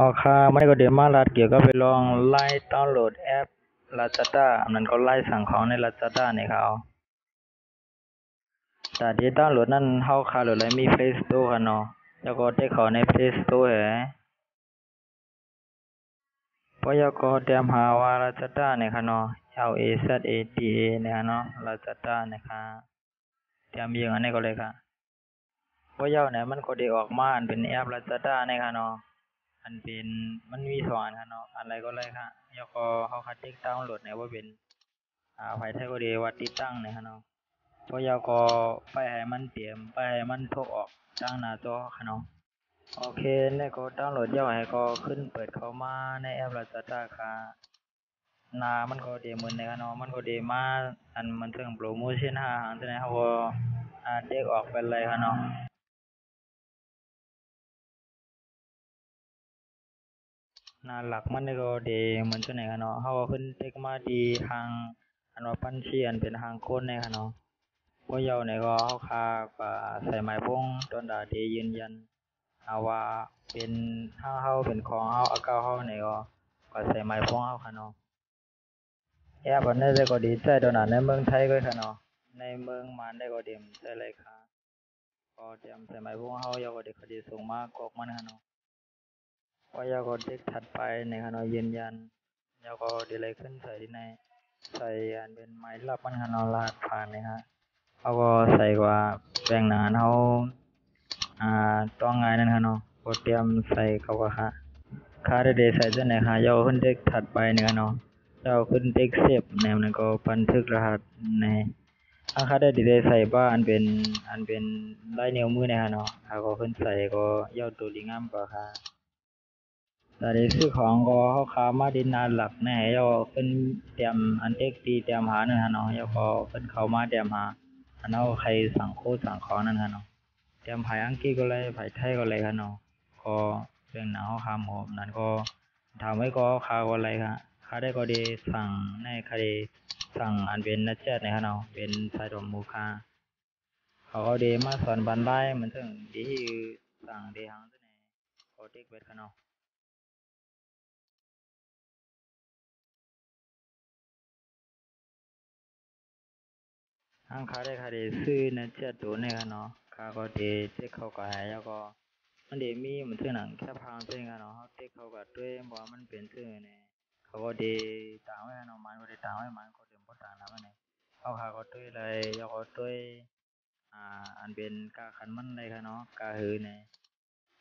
ออค่ะไม่ก็เดี๋ยวมาลัดเกี่ยวก็ไปลองไล่ดาวน์โหลดแอป Lazada มันก็ไล่สั่งของใน Lazada เนี่ยเขาแต่ที่ดาวน์โหลดนั่นเข้าคาโหลดเลยมี Play Store ค่ะเนาะแล้วก็ได้เขาใน Play Store เพราะยาก็เตรียมหาว่า Lazada เนี่ยค่ะเนาะ LAZADA เนี่ยค่ะเนาะ Lazada เนี่ยค่ะเตรียมยิงอันนี้ก็เลยค่ะเพราะยาเนี่ยมันก็ได้ออกมาอันเป็นแอป Lazada เนี่ยค่ะเนาะอันเป็นมันมีสองอันค่ะเนาะอะไรก็เลยค่ะแล้วก็เขาคัดติ๊กดาวน์โหลดเนี่ยว่าเป็นไฟไทยก็ดีว่าติดตั้งเนี่ยค่ะเนาะเพราะยาก็ไปให้มันเตรียมไปให้มันทกออกตั้งหน้าจอค่ะเนาะโอเคเนี่ยก็ดาวน์โหลดย่อให้ก็ขึ้นเปิดเข้ามาในแอป Lazada ค่ะนามันก็ดีเหมือนในค่ะเนาะมันก็ดีมาอันมันถึงโปรโมชั่น5หางที่ไหนเขาก็เด็กออกไปเลยค่ะเนาะนาหลักมันก็ดีเหมือนที่ไหนค่ะเนาะเขาก็ขึ้นเด็กมาดีทางอันว่าปัญชีอันเป็นทางโค้ดในค่ะเนาะพวกเยาเนี่ยก็เขาคาก็ใส่ไม้พงตอนดาดียืนยันว่าเป็นห้าเฮาเป็นของเฮาอาเก้าเฮาเนี่ยก็ใส่ไม้พงเฮาค่ะเนาะแอปอันนี้ก็ดีใจตอนนั้นในเมืองไทยก็ค่ะเนาะในเมืองมันได้ก็ดีใจเลยค่ะก็เตรียมใส่ไม้พงเฮาเยาก็ดีเขาดีส่งมากอกมันค่ะเนาะพอเยาก็เด็กถัดไปในค่ะเนาะยืนยันเยาก็ดีเลยขึ้นใส่ที่ในใส่อันเป็นไม้รับมันค่ะเนาะลาดผ่านเนี่ยฮะเขาก็ใส่ว่าแบ่งหนาเขาต้องไงนั่นค่ะเนาะก็เตรียมใส่เขาก็ค่าได้ใส่เส้นไหนค่ะยาวขึ้นเด็กถัดไปเนี่ยเนาะยาวขึ้นเด็กเสียบแนวนั้นก็บันทึกรหัสในค่าได้ใส่บ้าอันเป็นลายนิ้วมือเนี่ยเนาะเขาก็ขึ้นใส่ก็ยาวตัวลิงามกว่าค่ะแต่ในซื้อของก็เขาขามาดินนานหลักแน่ยาวขึ้นเตรียมอันเด็กตีเตรียมหานั่นค่ะเนาะยาวก็ขึ้นเขามาเตรียมหาอันนั้นใครสั่งโคตรสั่งของนั่นค่ะเนาะเตรียมภายอังกฤษก็เลยภายไทยก็เลยค่ะเนาะก็เรื่องหนาวคำหอมนั้นก็ถามไว้ก็ค่าก็อะไรค่ะค่าได้ก็ดีสั่งในคดีสั่งอันเป็นนัดแชทนะครับเนาะเป็นสายดมมูค่าเขาก็ดีมาสอนบันไดเหมือนถึงดีสั่งดีหังตัวนี้โคติกเวทค่ะเนาะห้างค้าได้ค่ะดีซื้อนัดแชทตัวนี้ค่ะเนาะค่าก็ดีเจ๊เขาก็ให้แล้วก็มันเดมีเหมือนถึงหนังแค่พังตัวนี้ค่ะเนาะเจ๊เขาก็ด้วยบอกมันเป็นชื่อเนี่ยเขาก็ดีต่างไว้เนาะมันก็ดีต่างไว้มันก็เดี๋ยวพอต่างแล้วมันเนี่ยเขาขาก็ด้วยเลยแล้วก็ด้วยอันเป็นกาขันมันเลยค่ะเนาะกาหือเนี่ย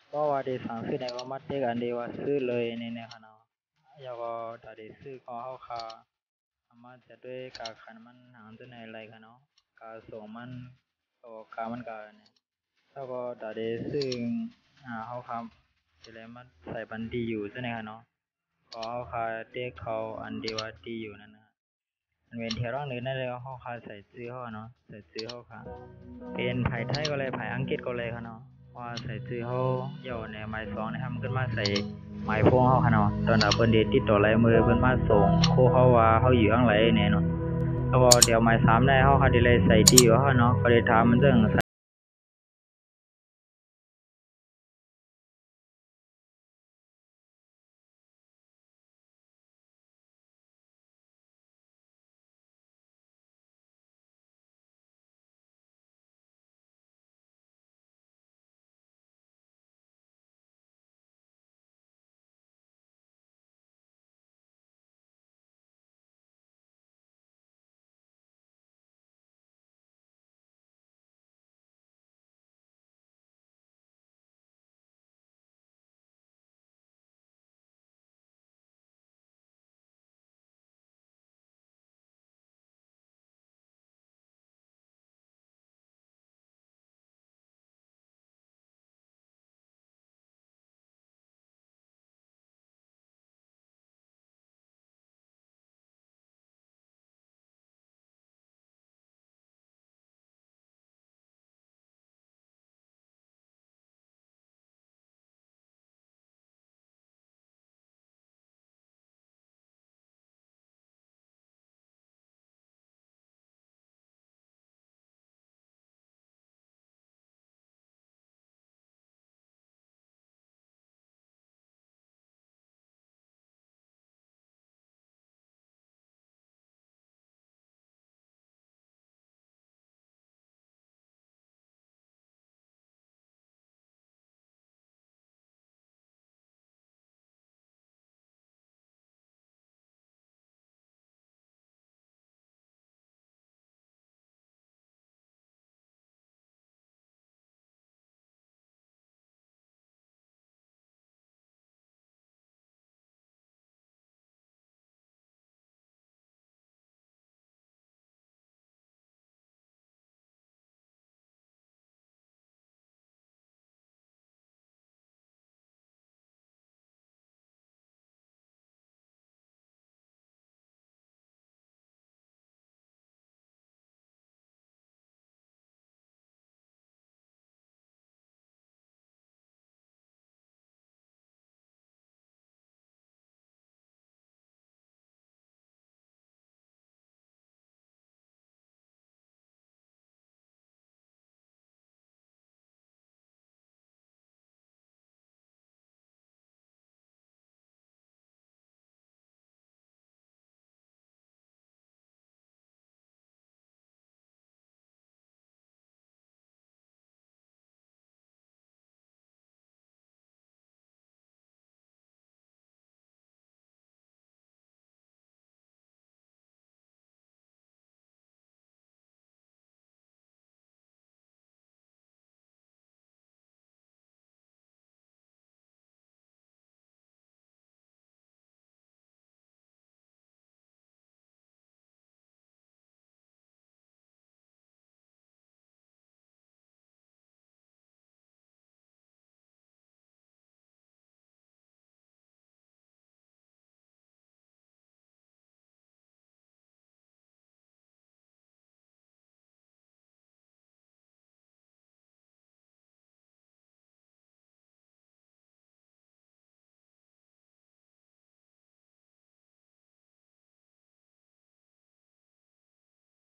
เพราะว่าดีสั่งซื้อในก็มัดเด็กอันเดียวว่าซื้อเลยเนี่ยค่ะเนาะแล้วก็ถ้าดีซื้อก็เขาขามาจะด้วยกาขันมันหางตัวไหนอะไรค่ะเนาะกาส่งมันก็กามันกาเนี่ยแล้วก็ถ้าดีซื้อเขาขาจะเลยมาใส่บันดีอยู่ตัวไหนค่ะเนาะก็เขาขาเด็กเขาอันเดียวว่าดีอยู่นั่นนะมันเป็นเทร่องนึงนั่นเลยเขาขาใส่ซื้อเขาเนาะใส่ซื้อเขาขาเป็นไผ่ไทยก็เลยไผ่อังกฤษก็เลยค่ะเนาะว่าใส่ซื้อเขาเยาในไม้สองนะครับมันขึ้นมาใส่ไม้พวงเขาค่ะเนาะตอนนั้นเพิ่นเดติดต่อลายมือเพิ่นมาส่งโคเขาว่าเขาอยู่ข้างไหนเนี่ยเนาะแล้วก็เดี๋ยวไม้สามได้เขาค่ะดีเลยใส่ดีอยู่เขาเนาะก็เลยถามมันเรื่อง